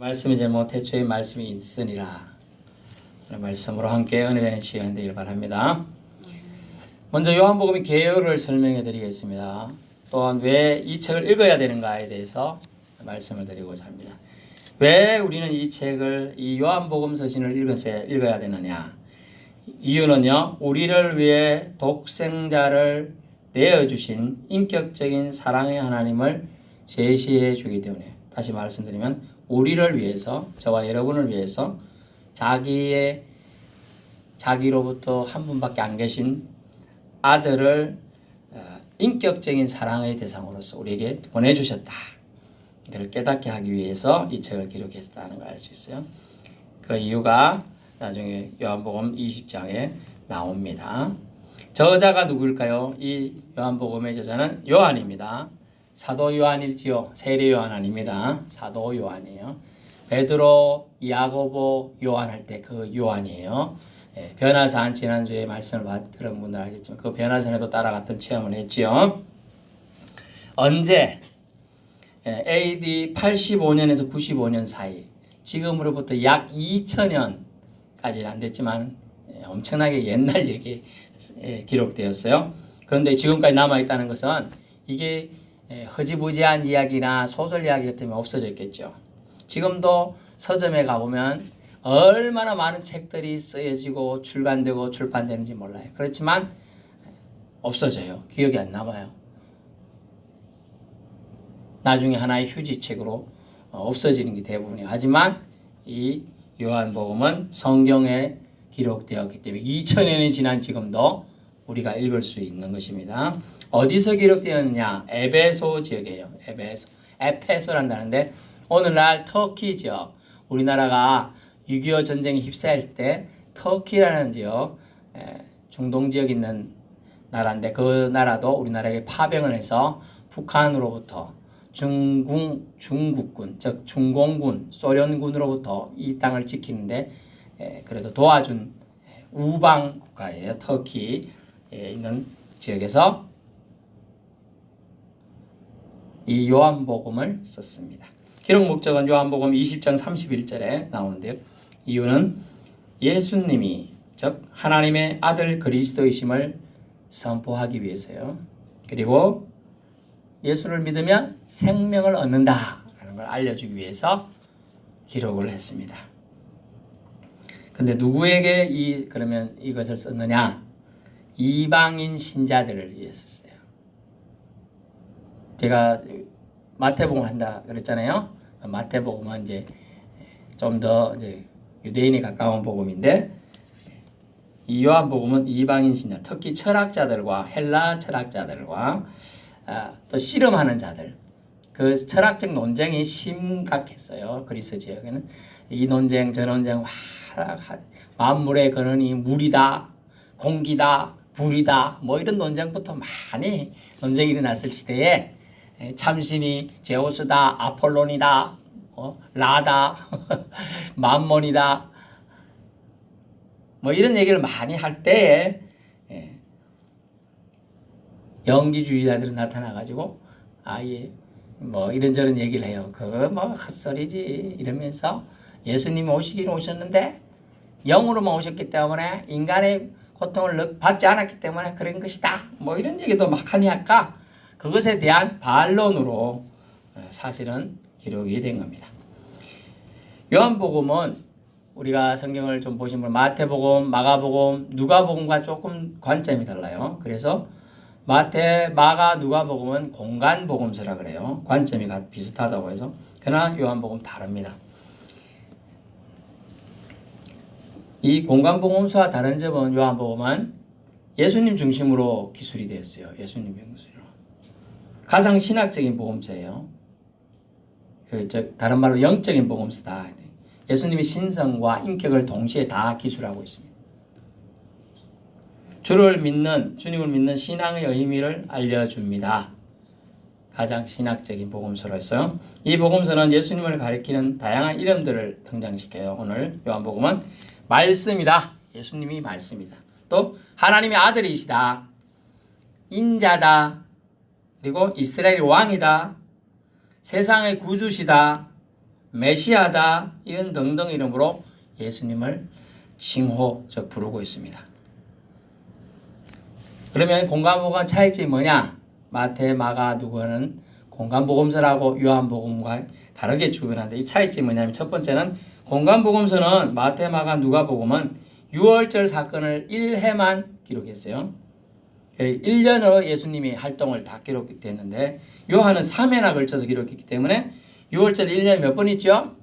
말씀이 제목 태초에 말씀이 있으니라. 말씀으로 함께 은혜되는 시간 되기를 바랍니다. 먼저 요한복음의 개요를 설명해 드리겠습니다. 또한 왜 이 책을 읽어야 되는가에 대해서 말씀을 드리고자 합니다. 왜 우리는 이 책을, 이 요한복음 서신을 읽어야 되느냐? 이유는요, 우리를 위해 독생자를 내어주신 인격적인 사랑의 하나님을 제시해 주기 때문에, 다시 말씀드리면 우리를 위해서, 저와 여러분을 위해서 자기로부터 한 분밖에 안 계신 아들을 인격적인 사랑의 대상으로서 우리에게 보내주셨다. 이를 깨닫게 하기 위해서 이 책을 기록했다는 걸 알 수 있어요. 그 이유가 나중에 요한복음 20장에 나옵니다. 저자가 누구일까요? 이 요한복음의 저자는 요한입니다. 사도 요한일지요? 세례 요한 아닙니다. 사도 요한이에요. 베드로, 야고보, 요한 할 때 그 요한이에요. 변화산, 지난주에 말씀을 들은 분들 알겠지만 그 변화산에도 따라갔던 체험을 했지요. 언제? AD 85년에서 95년 사이, 지금으로부터 약 2000년까지는 안 됐지만 엄청나게 옛날 얘기 기록되었어요. 그런데 지금까지 남아있다는 것은 이게 허지부지한 이야기나 소설 이야기 같으면 없어졌겠죠. 지금도 서점에 가보면 얼마나 많은 책들이 쓰여지고 출간되고 출판되는지 몰라요. 그렇지만 없어져요. 기억이 안 남아요. 나중에 하나의 휴지책으로 없어지는 게 대부분이에요. 하지만 이 요한복음은 성경에 기록되었기 때문에 2000년이 지난 지금도 우리가 읽을 수 있는 것입니다. 어디서 기록되었느냐? 에베소 지역이에요. 에페소란다는데 오늘날 터키 지역, 우리나라가 6.25 전쟁에 휩싸일 때 터키라는 지역, 중동 지역에 있는 나라인데 그 나라도 우리나라에게 파병을 해서 북한으로부터 중국군, 즉 중공군, 소련군으로부터 이 땅을 지키는데 그래도 도와준 우방 국가예요. 터키에 있는 지역에서 이 요한복음을 썼습니다. 기록 목적은 요한복음 20장 31절에 나오는데요. 이유는 예수님이, 즉 하나님의 아들 그리스도이심을 선포하기 위해서요. 그리고 예수를 믿으면 생명을 얻는다라는 걸 알려주기 위해서 기록을 했습니다. 근데 누구에게 그러면 이것을 썼느냐? 이방인 신자들을 위해 썼어요. 제가 마태복음 한다 그랬잖아요. 마태복음은 이제 좀 더 유대인에 가까운 복음인데, 이 요한복음은 이방인 신자, 특히 철학자들과 헬라 철학자들과 또 씨름하는 자들, 그 철학적 논쟁이 심각했어요. 그리스 지역에는 이 논쟁 저 논쟁, 만물의 근원이 물이다, 공기다, 불이다, 뭐 이런 논쟁부터 많이 논쟁이 일어났을 시대에 참신이 제우스다, 아폴론이다, 라다, 만몬이다, 뭐 이런 얘기를 많이 할 때에 영지주의자들이 나타나가지고 뭐 이런저런 얘기를 해요. 그거 뭐 헛소리지 이러면서 예수님이 오셨는데 영으로만 오셨기 때문에 인간의 고통을 받지 않았기 때문에 그런 것이다. 뭐 이런 얘기도 막 하니까 그것에 대한 반론으로 사실은 기록이 된 겁니다. 요한복음은 우리가 성경을 좀 보시면 마태복음, 마가복음, 누가복음과 조금 관점이 달라요. 그래서 마태, 마가, 누가복음은 공간복음서라 그래요. 관점이 비슷하다고 해서. 그러나 요한복음 다릅니다. 이 공간복음서와 다른 점은 요한복음은 예수님 중심으로 기술이 되었어요. 예수님 중심으로. 가장 신학적인 복음서예요. 다른 말로 영적인 복음서다. 예수님의 신성과 인격을 동시에 다 기술하고 있습니다. 주님을 믿는 신앙의 의미를 알려줍니다. 가장 신학적인 복음서로서 이 복음서는 예수님을 가리키는 다양한 이름들을 등장시켜요. 오늘 요한복음은 말씀이다. 예수님이 말씀이다. 또 하나님의 아들이시다. 인자다. 그리고 이스라엘 왕이다. 세상의 구주시다. 메시아다 이런 등등 이름으로 예수님을 칭호 즉 부르고 있습니다. 그러면 공간복음 차이점이 뭐냐? 마태, 마가, 누가는 공간복음서라고 요한복음과 다르게 주변하는데 이 차이점이 뭐냐면 첫 번째는 공간복음서는 마태, 마가, 누가복음은 유월절 사건을 1회만 기록했어요. 1년으로 예수님이 활동을 다 기록됐는데 요한은 3회나 걸쳐서 기록했기 때문에 유월절 1년에 몇 번 있죠?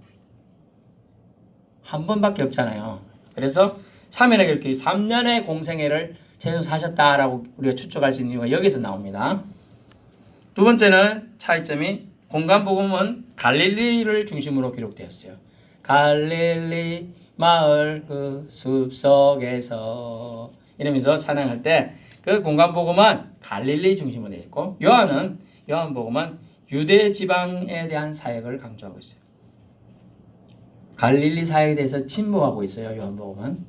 한 번밖에 없잖아요. 그래서 3회나 기록해 3년의 공생애를 최소 사셨다라고 우리가 추측할 수 있는 이유가 여기서 나옵니다. 두 번째는 차이점이 공간복음은 갈릴리를 중심으로 기록되었어요. 갈릴리 마을 그 숲속에서 이러면서 찬양할 때 그 공간복음은 갈릴리 중심으로 되어 있고 요한복음은 유대 지방에 대한 사역을 강조하고 있어요. 갈릴리 사역에 대해서 침묵하고 있어요. 요한복음은.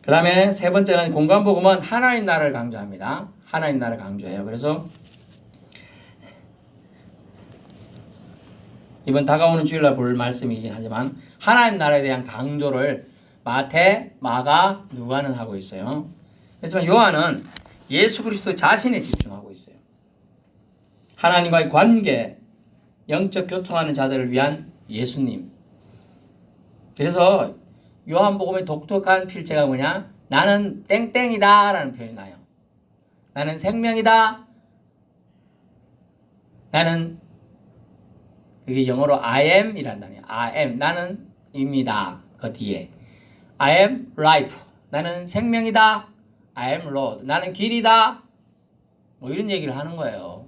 그 다음에 세 번째는 공간복음은 하나님 나라를 강조합니다. 하나님 나라를 강조해요. 그래서 이번 다가오는 주일날 볼 말씀이긴 하지만 하나님 나라에 대한 강조를 마태, 마가, 누가는 하고 있어요. 하지만 요한은 예수 그리스도 자신에 집중하고 있어요. 하나님과의 관계, 영적 교통하는 자들을 위한 예수님. 그래서 요한복음의 독특한 필체가 뭐냐? 나는 땡땡이다 라는 표현이 나요. 나는 생명이다. 나는 그게 영어로 I am 이란 단어예요. I am 나는 입니다. 그 뒤에 I am life 나는 생명이다. I am Lord 나는 길이다. 뭐 이런 얘기를 하는 거예요.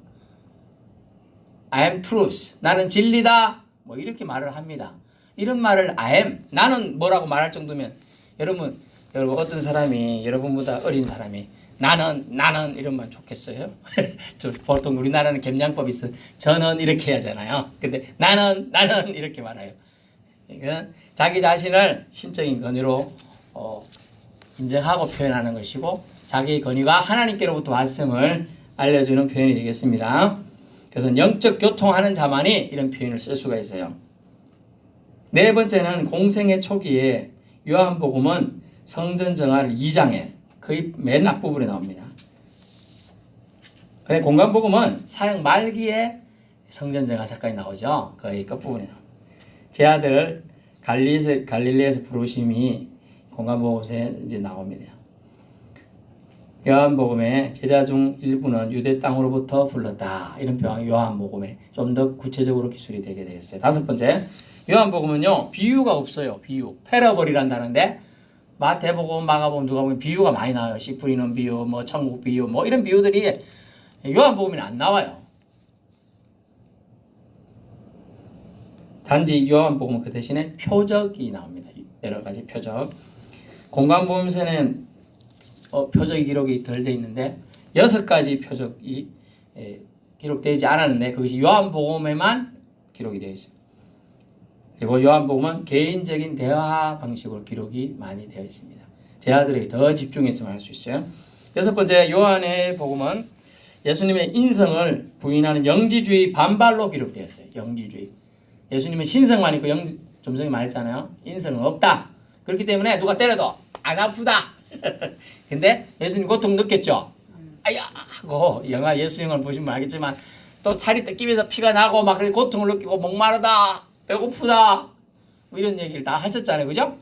I am truth 나는 진리다. 뭐 이렇게 말을 합니다. 이런 말을 I am 나는 뭐라고 말할 정도면 여러분 어떤 사람이 여러분보다 어린 사람이 나는 이러면 좋겠어요? 보통 우리나라는 gem양법이 있어요. 저는 이렇게 하잖아요. 근데 나는 이렇게 말해요. 그러니까 자기 자신을 신적인 권위로 인정하고 표현하는 것이고 자기 권위가 하나님께로부터 왔음을 알려주는 표현이 되겠습니다. 그래서 영적 교통하는 자만이 이런 표현을 쓸 수가 있어요. 네 번째는 공생의 초기에 요한복음은 성전 정화를 2장에 거의 맨 앞부분에 나옵니다. 그런데 공간복음은 사역 말기에 성전 정화 사건이 나오죠. 거의 끝부분에 나옵니다. 제 아들 갈릴리에서 부르심이 공간복음에 이제 나옵니다. 요한복음의 제자 중 일부는 유대 땅으로부터 불렀다. 이런 표현 요한복음에 좀 더 구체적으로 기술이 되게 되겠어요. 다섯 번째, 요한복음은요 비유가 없어요. 비유, 패러벌이란 단어인데 마태복음, 마가복음, 누가복음 비유가 많이 나와요. 씨 뿌리는 비유, 뭐 천국 비유, 뭐 이런 비유들이 요한복음에는 안 나와요. 단지 요한복음은 그 대신에 표적이 나옵니다. 여러 가지 표적. 공간복음서는 표적 기록이 덜 돼 있는데 6가지 표적이 기록되지 않았는데 그것이 요한복음에만 기록이 되어 있습니다. 그리고 요한복음은 개인적인 대화 방식으로 기록이 많이 되어 있습니다. 제 아들에게 더 집중했으면 할 수 있어요. 여섯 번째, 요한의 복음은 예수님의 인성을 부인하는 영지주의 반발로 기록되었어요. 영지주의. 예수님은 신성만 있고 좀 전에 말했잖아요. 인성은 없다. 그렇기 때문에 누가 때려도 안 아프다. 근데 예수님 고통 느꼈죠? 아야 하고 영화 예수 영화를 보시면 알겠지만 또 살이 뜯기면서 피가 나고 막 그렇게 고통을 느끼고 목마르다. 배고프다. 뭐 이런 얘기를 다 하셨잖아요. 그죠?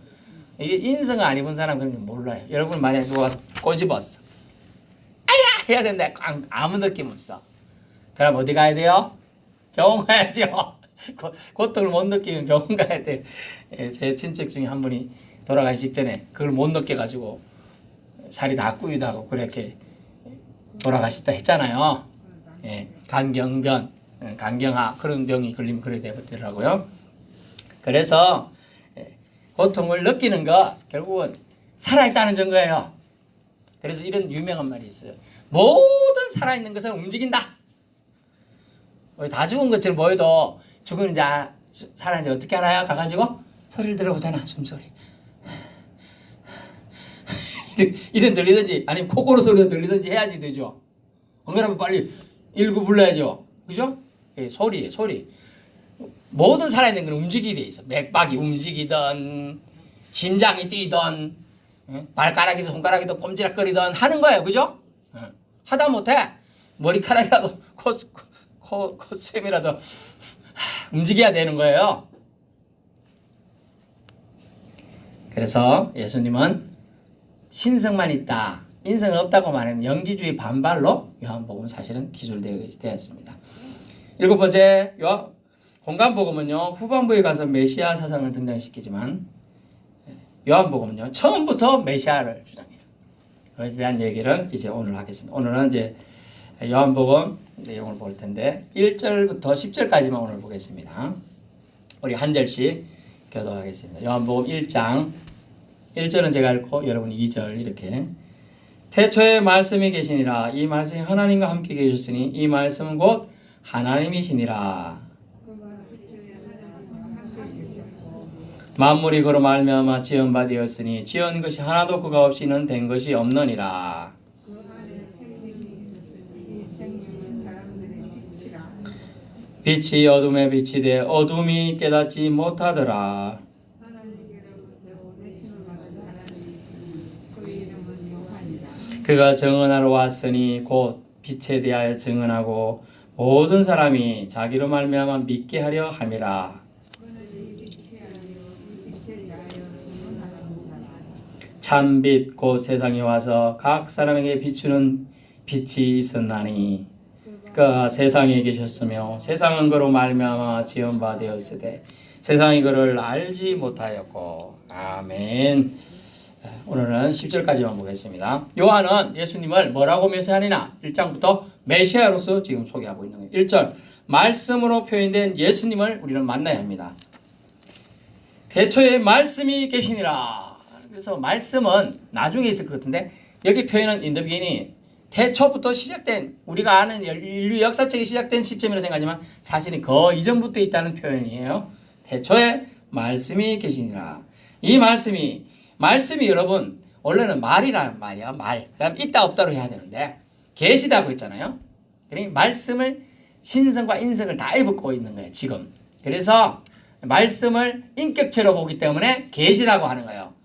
이게 인성을 안 입은 사람은 그런 줄 몰라요. 여러분 만약에 누가 꼬집었어. 아야! 해야 되는데 아무 느낌 없어. 그럼 어디 가야 돼요? 병원 가야죠. 고통을 못 느끼면 병원 가야 돼요. 제 친척 중에 한 분이 돌아가기 직전에 그걸 못 느껴가지고 살이 다 꾸이다고 그렇게 돌아가셨다 했잖아요. 간경변, 간경화 그런 병이 걸리면 그래 되더라고요. 그래서 고통을 느끼는 거 결국은 살아있다는 증거예요. 그래서 이런 유명한 말이 있어요. 모든 살아있는 것은 움직인다. 다 죽은 것처럼 보여도 죽은 자 살아있는지 어떻게 알아요? 가가지고 소리를 들어보잖아. 숨소리. 이런 들리든지 아니면 코골이 소리가 들리든지 해야지 되죠. 안 그러면 빨리 119 불러야죠. 그죠? 소리예요. 소리. 모든 살아있는 건 움직이게 돼 있어. 맥박이 움직이든 심장이 뛰든 발가락이든 손가락이든 꼼지락거리든 하는 거예요. 그죠? 하다 못해 머리카락이라도 콧샘이라도 움직여야 되는 거예요. 그래서 예수님은 신성만 있다, 인성은 없다고 말하는 영지주의 반발로 요한복음 사실은 기술되었습니다. 7번째, 공간복음은요 후반부에 가서 메시아 사상을 등장시키지만 요한복음은요 처음부터 메시아를 주장해요. 그것에 대한 얘기를 이제 오늘 하겠습니다. 오늘은 이제 요한복음 내용을 볼 텐데 1절부터 10절까지만 오늘 보겠습니다. 우리 한 절씩 교도하겠습니다. 요한복음 1장 1절은 제가 읽고 여러분이 2절 이렇게. 태초에 말씀이 계시니라. 이 말씀이 하나님과 함께 계셨으니 이 말씀은 곧 하나님이시니라. 만물이 그로 말미암아 지은 바 되었으니 지은 것이 하나도 그가 없이는 된 것이 없느니라. 빛이 어둠에 빛이 돼 어둠이 깨닫지 못하더라. 그가 증언하러 왔으니 곧 빛에 대하여 증언하고 모든 사람이 자기로 말미암아 믿게 하려 함이라. 참빛 곧 세상에 와서 각 사람에게 비추는 빛이 있었나니 그가 세상에 계셨으며 세상은 그로 말미암아 지은 바 되었으되 세상이 그를 알지 못하였고. 아멘. 오늘은 10절까지만 보겠습니다. 요한은 예수님을 뭐라고 묘사하느냐? 1장부터 메시아로서 지금 소개하고 있는 거예요. 1절 말씀으로 표현된 예수님을 우리는 만나야 합니다. 태초에 말씀이 계시니라. 그래서 말씀은 나중에 있을 것 같은데 여기 표현은 in the beginning, 태초부터 시작된, 우리가 아는 인류 역사책이 시작된 시점이라고 생각하지만 사실은 그 이전부터 있다는 표현이에요. 태초에 말씀이 계시니라. 이 말씀이 여러분 원래는 말이라는 말이야. 말. 그다음 있다 없다로 해야 되는데 계시다고 했잖아요. 그러니까 말씀을 신성과 인성을 다 입고 있는 거예요. 지금. 그래서 말씀을 인격체로 보기 때문에 계시라고 하는 거예요.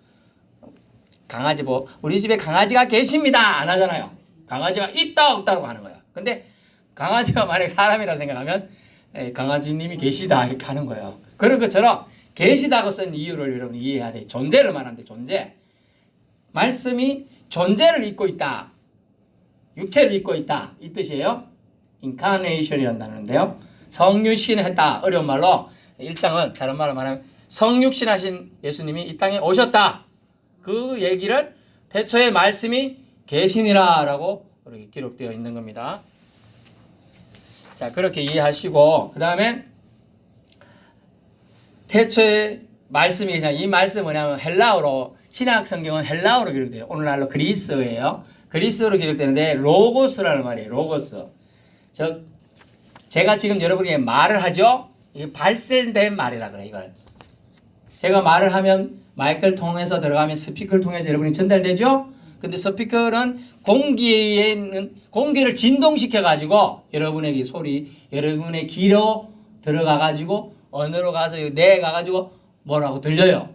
강아지 우리 집에 강아지가 계십니다 안 하잖아요. 강아지가 있다 없다고 하는 거예요. 근데 강아지가 만약 사람이라 생각하면 강아지님이 계시다 이렇게 하는 거예요. 그런 것처럼 계시다고 쓴 이유를 여러분 이해해야 돼. 존재를 말하는데 존재. 말씀이 존재를 입고 있다. 육체를 입고 있다. 이 뜻이에요. 인카네이션이라는 단어인데요. 성육신했다. 어려운 말로 1장은 다른 말로 말하면 성육신하신 예수님이 이 땅에 오셨다. 그 얘기를 태초에 말씀이 계시니라 라고 이렇게 기록되어 있는 겁니다. 자, 그렇게 이해하시고 그 다음에 태초에 말씀이 그냥 이 말씀은 뭐냐면 헬라어로, 신약 성경은 헬라어로 기록돼요. 오늘날로 그리스어예요. 그리스어로 기록되는데 로고스라는 말이에요. 로고스. 제가 지금 여러분에게 말을 하죠. 이게 발생된 말이라 그래. 이걸 제가 말을 하면 마이크를 통해서 들어가면 스피커를 통해서 여러분이 전달되죠. 근데 스피커는 공기에 있는 공기를 진동시켜 가지고 여러분에게 여러분의 귀로 들어가 가지고 언어로 가서 내 가가지고 뭐라고 들려요.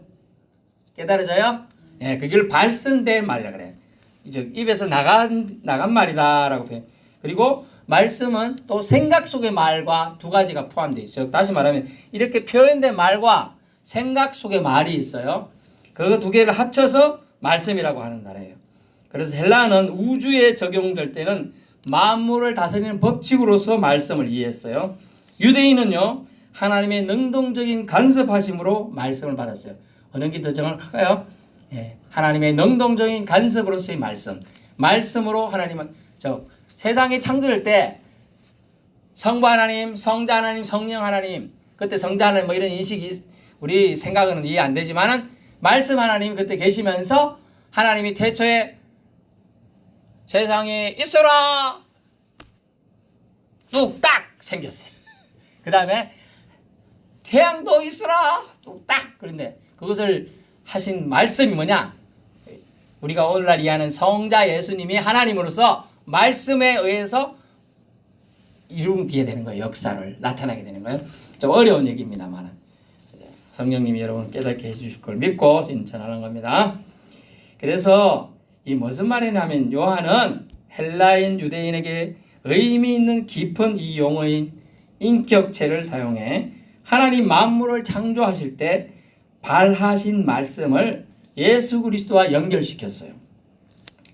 깨달아져요? 예, 그걸 발생된 말이라 그래. 이제 입에서 나간 말이다라고 표현. 그리고 말씀은 또 생각 속의 말과 두 가지가 포함되어 있어요. 다시 말하면 이렇게 표현된 말과 생각 속의 말이 있어요. 그 두 개를 합쳐서 말씀이라고 하는 단어예요. 그래서 헬라어는 우주에 적용될 때는 만물을 다스리는 법칙으로서 말씀을 이해했어요. 유대인은요. 하나님의 능동적인 간섭하심으로 말씀을 받았어요. 어느 게 더 정확할까요? 예, 하나님의 능동적인 간섭으로서의 말씀으로 하나님은 세상이 창조될 때 성부 하나님, 성자 하나님, 성령 하나님, 그때 성자 하나님 뭐 이런 인식이 우리 생각은 이해 안 되지만은 말씀 하나님이 그때 계시면서 하나님이 태초에 세상에 있어라 뚝딱 생겼어요. 그 다음에 태양도 있으라 뚝딱. 그런데 그것을 하신 말씀이 뭐냐? 우리가 오늘날 이해하는 성자 예수님이 하나님으로서 말씀에 의해서 이루게 되는 거예요. 역사를 나타나게 되는 거예요. 좀 어려운 얘기입니다만 성령님이 여러분 깨닫게 해주실 걸 믿고 전하는 겁니다. 그래서 이 무슨 말이냐면 요한은 헬라인 유대인에게 의미 있는 깊은 이 용어인 인격체를 사용해 하나님 만물을 창조하실 때 발하신 말씀을 예수 그리스도와 연결시켰어요.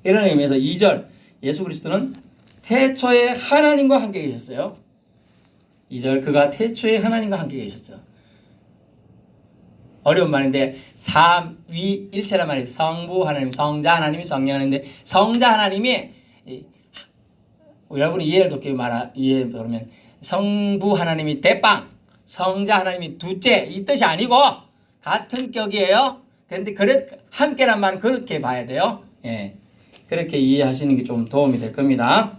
이런 의미에서 2절 예수 그리스도는 태초에 하나님과 함께 계셨어요. 2절 그가 태초에 하나님과 함께 계셨죠. 어려운 말인데 삼위일체란 말이 성부 하나님, 성자 하나님이 성령 하나님인데 성자 하나님이 여러분이 이해를 돕게 이해 그러면 성부 하나님이 대빵, 성자 하나님이 둘째 이 뜻이 아니고 같은 격이에요. 그런데 그래 함께란 말은 그렇게 봐야 돼요. 예, 그렇게 이해하시는 게 좀 도움이 될 겁니다.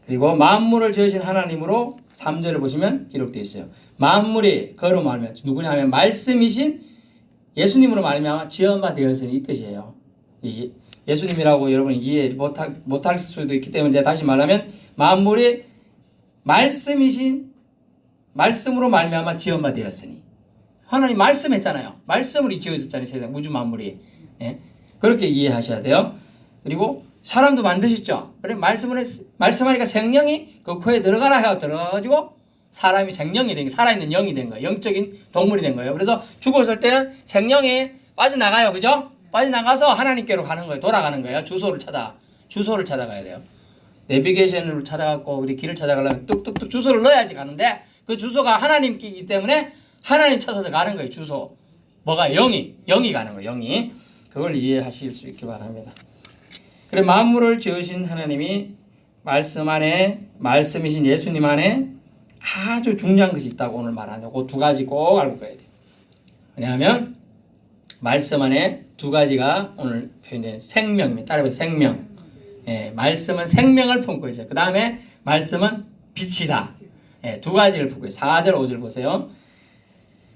그리고 만물을 지으신 하나님으로 3절을 보시면 기록되어 있어요. 만물이 그로 말하면 누구냐 하면 말씀이신 예수님으로 말미암아 지은 바 되었으니 이 뜻이에요. 예수님이라고 여러분이 이해 못할 수도 있기 때문에 제가 다시 말하면 만물이 말씀이신 말씀으로 말미암아 지은 바 되었으니 하나님 말씀했잖아요. 말씀으로 지어졌잖아요. 세상 우주 만물이. 예? 그렇게 이해하셔야 돼요. 그리고 사람도 만드셨죠. 그래 말씀하니까 생명이 그 코에 들어가라 해서 들어가가지고 사람이 생명이 된 거예요. 살아있는 영이 된 거예요. 영적인 동물이 된 거예요. 그래서 죽었을 때는 생명이 빠져나가요. 그죠? 빠져나가서 하나님께로 가는 거예요. 돌아가는 거예요. 주소를 찾아가야 돼요. 내비게이션으로 찾아가고 우리 길을 찾아가려면 뚝뚝뚝 주소를 넣어야지 가는데 그 주소가 하나님이기 때문에 하나님 찾아서 가는 거예요. 주소. 뭐가 영이 가는 거예요. 영이. 그걸 이해하실 수 있기 바랍니다. 그래 만물을 지으신 하나님이 말씀 안에 말씀이신 예수님 안에 아주 중요한 것이 있다고 오늘 말하는데 그 두 가지 꼭 알고 가야 돼요. 왜냐하면 말씀 안에 두 가지가 오늘 표현된 생명입니다. 따라해서 생명. 예, 말씀은 생명을 품고 있어요. 그 다음에 말씀은 빛이다. 예, 두 가지를 품고 있어요. 4절 5절 보세요.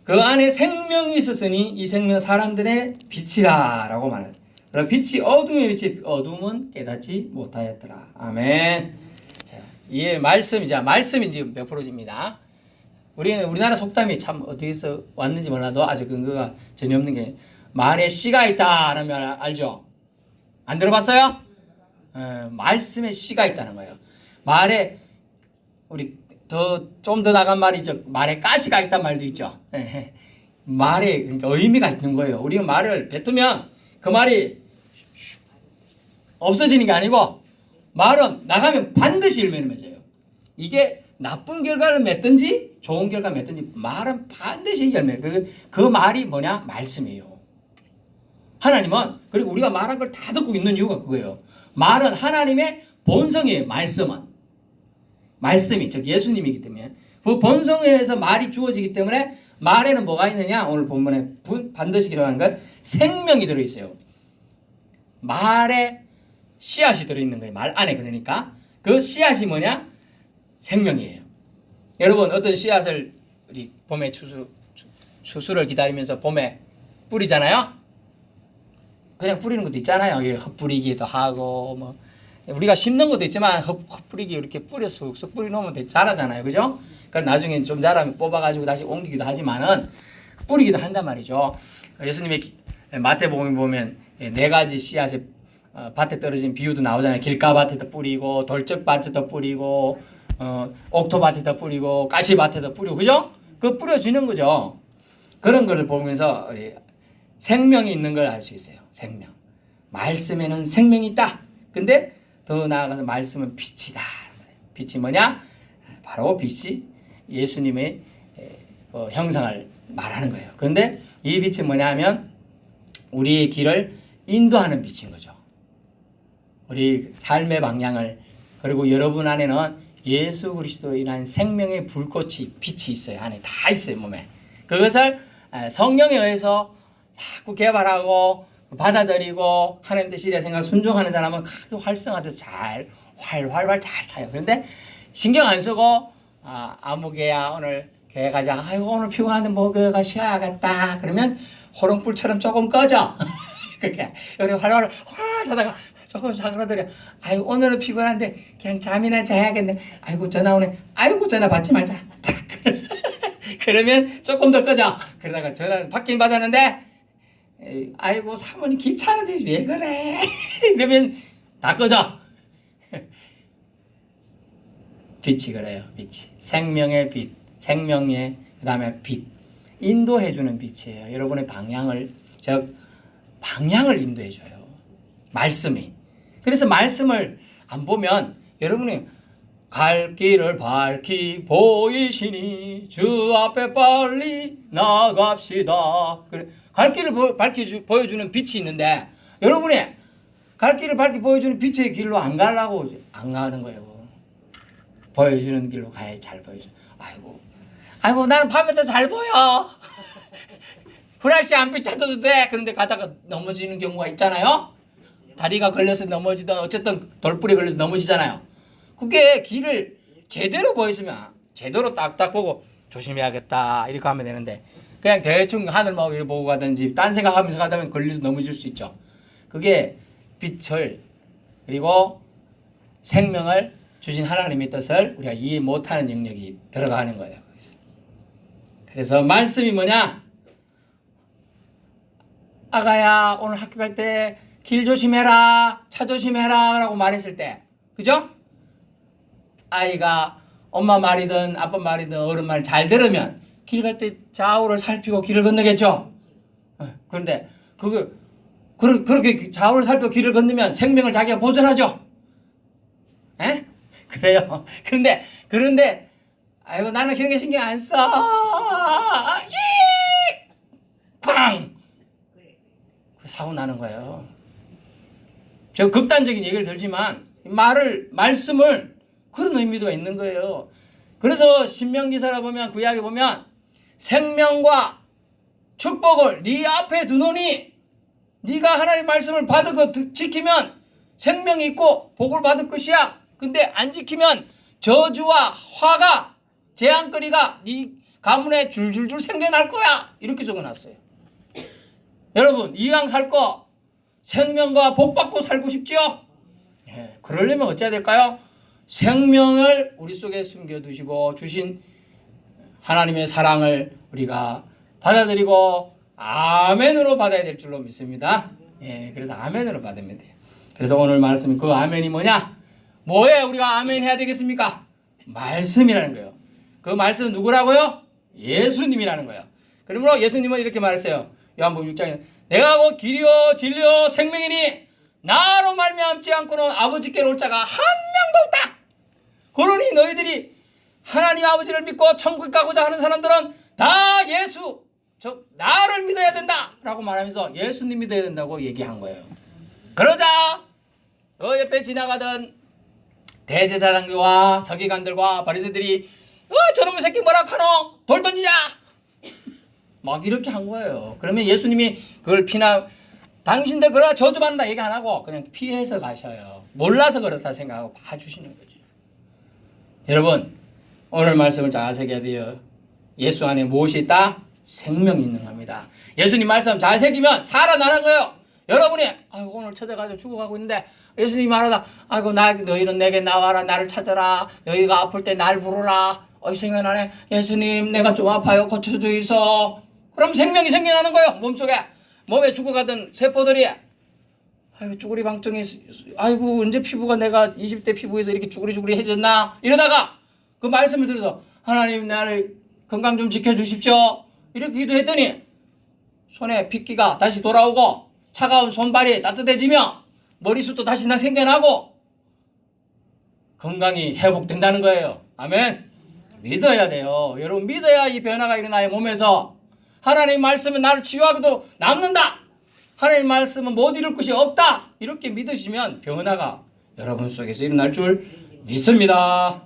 그 안에 생명이 있었으니 이 생명은 사람들의 빛이라 라고 말해요. 그럼 빛이 어둠에 비치 어둠은 깨닫지 못하였더라. 아멘. 자, 이게 말씀이자 말씀이 지금 100%입니다. 우리나라 속담이 참 어디서 왔는지 몰라도 아주 근거가 전혀 없는 게 말에 씨가 있다 라면 알죠? 안 들어봤어요? 말씀에 씨가 있다는 거예요. 말에 우리 좀 더 나간 말이 있죠. 말에 가시가 있단 말도 있죠. 말에 그러니까 의미가 있는 거예요. 우리가 말을 뱉으면 그 말이 없어지는 게 아니고 말은 나가면 반드시 열매를 맺어요. 이게 나쁜 결과를 맺든지 좋은 결과를 맺든지 말은 반드시 열매를. 그 말이 뭐냐? 말씀이에요. 하나님은 그리고 우리가 말한 걸 다 듣고 있는 이유가 그거예요. 말은 하나님의 본성이에요. 말씀이 즉 예수님이기 때문에 그 본성에서 말이 주어지기 때문에 말에는 뭐가 있느냐? 오늘 본문에 반드시 기록한 것 생명이 들어있어요. 말에 씨앗이 들어있는 거예요. 말 안에. 그러니까 그 씨앗이 뭐냐? 생명이에요. 여러분 어떤 씨앗을 우리 봄에 추수를 기다리면서 봄에 뿌리잖아요. 그냥 뿌리는 것도 있잖아요. 헛뿌리기도 하고 뭐 우리가 심는 것도 있지만 헛뿌리기 이렇게 뿌려서 뿌리 놓으면 자라잖아요. 그죠? 그러니까 나중에 좀 자라면 뽑아가지고 다시 옮기기도 하지만은 뿌리기도 한단 말이죠. 예수님의 마태복음 보면 4가지 씨앗이 밭에 떨어진 비유도 나오잖아요. 길가밭에다 뿌리고 돌적밭에다 뿌리고 옥토밭에다 뿌리고 가시밭에다 뿌리고 그죠? 그 뿌려지는 거죠. 그런 것을 보면서 우리 생명이 있는 걸 알 수 있어요. 생명. 말씀에는 생명이 있다. 근데 더 나아가서 말씀은 빛이다. 빛이 뭐냐? 바로 빛이 예수님의 형상을 말하는 거예요. 그런데 이 빛이 뭐냐 하면 우리의 길을 인도하는 빛인 거죠. 우리 삶의 방향을 그리고 여러분 안에는 예수 그리스도로 인한 생명의 불꽃이 빛이 있어요. 안에 다 있어요. 몸에. 그것을 성령에 의해서 자꾸 개발하고 받아들이고 하나님 뜻이라 생각 순종하는 사람은 활성화돼서 잘 활활 잘 타요. 그런데 신경 안 쓰고 아무개야 오늘 교회 가자. 아이고 오늘 피곤한데 뭐 교회 가 쉬어야겠다. 그러면 호롱불처럼 조금 꺼져. 그렇게 여기 활활 하다가 조금 사그라들여. 아이고 오늘은 피곤한데 그냥 잠이나 자야겠네. 아이고 전화 오네. 아이고 전화 받지 말자. 탁 그러면 조금 더 꺼져. 그러다가 전화 받긴 받았는데 아이고 사모님 귀찮은데 왜 그래? 이러면 다 꺼져. 빛이 그래요. 빛이 생명의 빛, 생명의 그다음에 빛 인도해주는 빛이에요. 여러분의 방향을 방향을 인도해줘요. 말씀이. 그래서 말씀을 안 보면 여러분이 갈 길을 밝히 보이시니 주 앞에 빨리 나갑시다. 그래, 갈 길을 밝히 보여주는 빛이 있는데 여러분이 갈 길을 밝히 보여주는 빛의 길로 안 가려고 안 가는 거예요. 보여주는 길로 가야 잘 보여줘. 아이고 나는 밤에도 잘 보여. 후라시 안 비춰도 돼. 그런데 가다가 넘어지는 경우가 있잖아요. 다리가 걸려서 넘어지든 어쨌든 돌불이 걸려서 넘어지잖아요. 그게 길을 제대로 보였으면 제대로 딱딱 보고 조심해야겠다 이렇게 하면 되는데 그냥 대충 하늘만 이렇게 보고 가든지 딴 생각하면서 가다 보면 걸려서 넘어질 수 있죠. 그게 빛을 그리고 생명을 주신 하나님의 뜻을 우리가 이해 못하는 영역이 들어가는 거예요. 그래서 말씀이 뭐냐? 아가야 오늘 학교 갈 때 길 조심해라, 차 조심해라 라고 말했을 때 그죠? 아이가 엄마 말이든 아빠 말이든 어른 말 잘 들으면 길 갈 때 좌우를 살피고 길을 건너겠죠? 그런데 그렇게 좌우를 살피고 길을 건너면 생명을 자기가 보존하죠? 에? 그래요. 그런데 아이고 나는 그런 게 신경 안 써. 쾅! 사고 나는 거예요. 저 극단적인 얘기를 들지만 말씀을 그런 의미가 있는 거예요. 그래서 신명기사를 보면 구약에 보면 생명과 축복을 네 앞에 두노니 네가 하나님의 말씀을 받고 지키면 생명이 있고 복을 받을 것이야. 근데 안 지키면 저주와 화가 재앙거리가 네 가문에 줄줄줄 생겨날 거야. 이렇게 적어놨어요. 여러분 이왕 살 거 생명과 복 받고 살고 싶지요? 예, 그러려면 어찌해야 될까요? 생명을 우리 속에 숨겨두시고 주신 하나님의 사랑을 우리가 받아들이고 아멘으로 받아야 될 줄로 믿습니다. 예, 그래서 아멘으로 받으면 돼요. 그래서 오늘 말씀 그 아멘이 뭐냐? 뭐에 우리가 아멘 해야 되겠습니까? 말씀이라는 거예요. 그 말씀은 누구라고요? 예수님이라는 거예요. 그러므로 예수님은 이렇게 말했어요. 요한복음 6장에 내가 곧 길이요 진리요 생명이니 나로 말미암지 않고는 아버지께로 올 자가 한 명도 없다. 그러니 너희들이 하나님 아버지를 믿고 천국에 가고자 하는 사람들은 다 예수 즉 나를 믿어야 된다 라고 말하면서 예수님 믿어야 된다고 얘기한 거예요. 그러자 그 옆에 지나가던 대제사장들과 서기관들과 바리새인들이 저놈의 새끼 뭐라 카노 돌 던지자 막 이렇게 한 거예요. 그러면 예수님이 그걸 당신들 그러다 저주받는다 얘기 안 하고 그냥 피해서 가셔요. 몰라서 그렇다 생각하고 봐주시는 거죠. 여러분 오늘 말씀을 잘 새겨야 돼요. 예수 안에 무엇이 있다? 생명이 있는 겁니다. 예수님 말씀 잘 새기면 살아나는 거예요. 여러분이 오늘 쳐져가지고 죽어가고 있는데 예수님이 말하다 너희는 내게 나와라 나를 찾아라 너희가 아플 때 날 부르라 생각나네 예수님 내가 좀 아파요 고쳐주이소 그럼 생명이 생겨나는 거예요. 몸에 죽어가던 세포들이 쭈구리 방통이 언제 피부가 내가 20대 피부에서 이렇게 쭈구리해졌나 이러다가 그 말씀을 들어서 하나님 나를 건강 좀 지켜주십시오 이렇게 기도했더니 손에 핏기가 다시 돌아오고 차가운 손발이 따뜻해지며 머리숱도 다시 생겨나고 건강이 회복된다는 거예요. 아멘. 믿어야 돼요. 여러분 믿어야 이 변화가 일어나요. 몸에서 하나님 말씀은 나를 치유하고도 남는다. 하나님 말씀은 못 이룰 것이 없다. 이렇게 믿으시면 변화가 여러분 속에서 일어날 줄 믿습니다.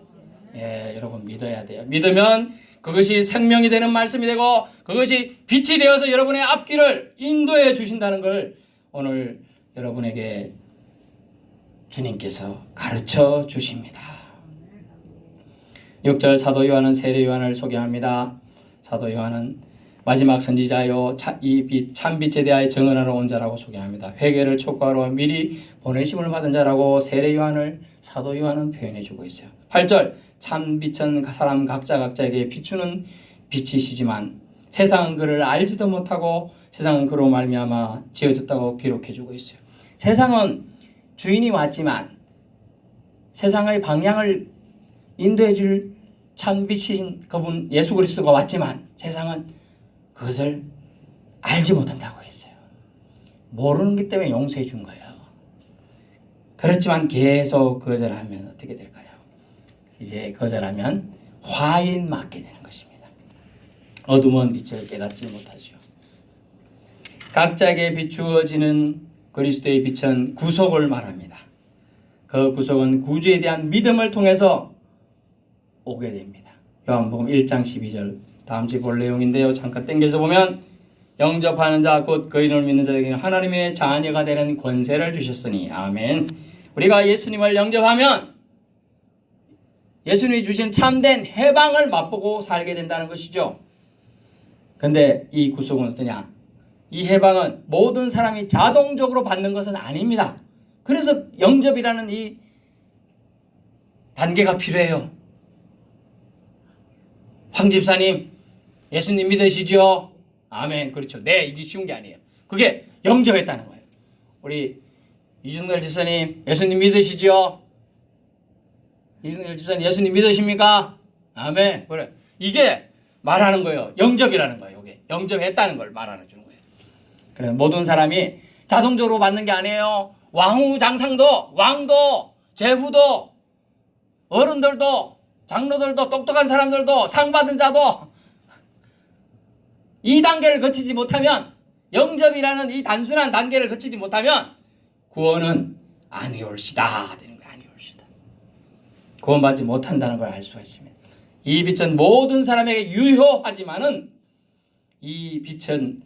예, 여러분 믿어야 돼요. 믿으면 그것이 생명이 되는 말씀이 되고 그것이 빛이 되어서 여러분의 앞길을 인도해 주신다는 걸 오늘 여러분에게 주님께서 가르쳐 주십니다. 6절 사도 요한은 세례 요한을 소개합니다. 사도 요한은 마지막 선지자요 이 참빛에 대하여 증언하러 온 자라고 소개합니다. 회개를 촉구하러 미리 보내심을 받은 자라고 세례 요한을 사도 요한은 표현해 주고 있어요. 8절 참빛은 사람 각자에게 비추는 빛이시지만 세상은 그를 알지도 못하고 세상은 그로 말미암아 지어졌다고 기록해 주고 있어요. 세상은 주인이 왔지만 세상의 방향을 인도해 줄 참빛이신 그분 예수 그리스도가 왔지만 세상은 그것을 알지 못한다고 했어요. 모르는 것 때문에 용서해 준 거예요. 그렇지만 계속 거절하면 어떻게 될까요? 이제 거절하면 화인 맞게 되는 것입니다. 어둠은 빛을 깨닫지 못하죠. 각자에게 비추어지는 그리스도의 빛은 구속을 말합니다. 그 구속은 구주에 대한 믿음을 통해서 오게 됩니다. 요한복음 1장 12절 다음 주에 볼 내용인데요. 잠깐 땡겨서 보면 영접하는 자 곧 그 이름을 믿는 자에게는 하나님의 자녀가 되는 권세를 주셨으니 아멘. 우리가 예수님을 영접하면 예수님이 주신 참된 해방을 맛보고 살게 된다는 것이죠. 근데 이 구속은 어떠냐? 이 해방은 모든 사람이 자동적으로 받는 것은 아닙니다. 그래서 영접이라는 이 단계가 필요해요. 황 집사님, 예수님 믿으시죠? 아멘. 그렇죠. 네, 이게 쉬운 게 아니에요. 그게 영접했다는 거예요. 우리 이준걸 집사님, 예수님 믿으시죠? 이준걸 집사님, 예수님 믿으십니까? 아멘. 그래. 이게 말하는 거예요. 영접이라는 거예요. 이게 영접했다는 걸 말하는 주는 거예요. 그래 모든 사람이 자동적으로 받는 게 아니에요. 왕후 장상도, 왕도, 제후도, 어른들도, 장로들도, 똑똑한 사람들도, 상 받은 자도 이 단계를 거치지 못하면, 영접이라는 이 단순한 단계를 거치지 못하면 구원은 아니올시다 되는 거예요. 아니올시다. 구원받지 못한다는 걸 알 수가 있습니다. 이 빛은 모든 사람에게 유효하지만은 이 빛은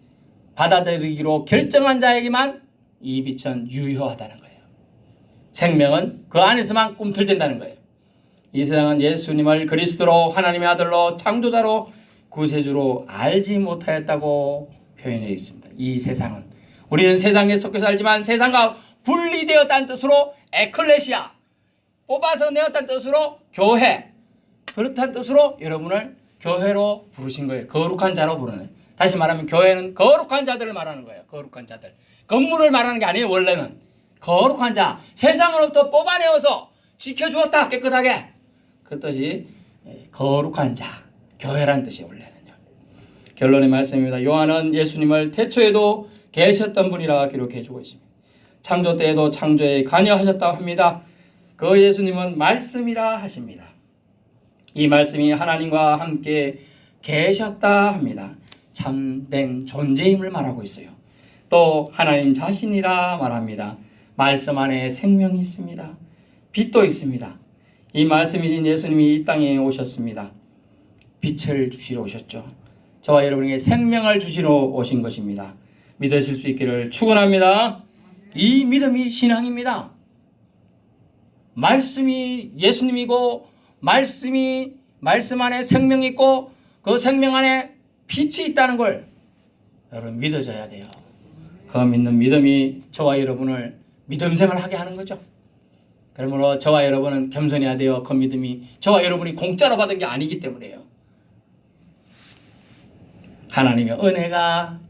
받아들이기로 결정한 자에게만 이 빛은 유효하다는 거예요. 생명은 그 안에서만 꿈틀댄다는 거예요. 이 세상은 예수님을 그리스도로 하나님의 아들로 창조자로 구세주로 알지 못하였다고 표현되어 있습니다. 이 세상은 우리는 세상에 속해 살지만 세상과 분리되었다는 뜻으로 에클레시아 뽑아서 내었다는 뜻으로 교회 그렇다는 뜻으로 여러분을 교회로 부르신 거예요. 거룩한 자로 부르는. 다시 말하면 교회는 거룩한 자들을 말하는 거예요. 거룩한 자들. 건물을 말하는 게 아니에요. 원래는 거룩한 자. 세상으로부터 뽑아내어서 지켜주었다. 깨끗하게. 그 뜻이 거룩한 자. 교회란 뜻이에요. 원래는요. 결론의 말씀입니다. 요한은 예수님을 태초에도 계셨던 분이라 기록해 주고 있습니다. 창조 때에도 창조에 관여하셨다고 합니다. 그 예수님은 말씀이라 하십니다. 이 말씀이 하나님과 함께 계셨다 합니다. 참된 존재임을 말하고 있어요. 또 하나님 자신이라 말합니다. 말씀 안에 생명이 있습니다. 빛도 있습니다. 이 말씀이신 예수님이 이 땅에 오셨습니다. 빛을 주시러 오셨죠. 저와 여러분에게 생명을 주시러 오신 것입니다. 믿으실 수 있기를 축원합니다. 이 믿음이 신앙입니다. 말씀이 예수님이고 말씀 안에 생명이 있고 그 생명 안에 빛이 있다는 걸 여러분 믿어줘야 돼요. 그 믿는 믿음이 저와 여러분을 믿음생활 하게 하는 거죠. 그러므로 저와 여러분은 겸손해야 돼요. 그 믿음이 저와 여러분이 공짜로 받은 게 아니기 때문에요. 하나님의 은혜가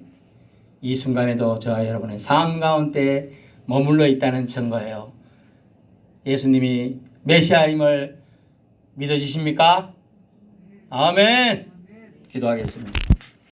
이 순간에도 저와 여러분의 삶 가운데 머물러 있다는 증거예요. 예수님이 메시아임을 믿어지십니까? 아멘. 기도하겠습니다.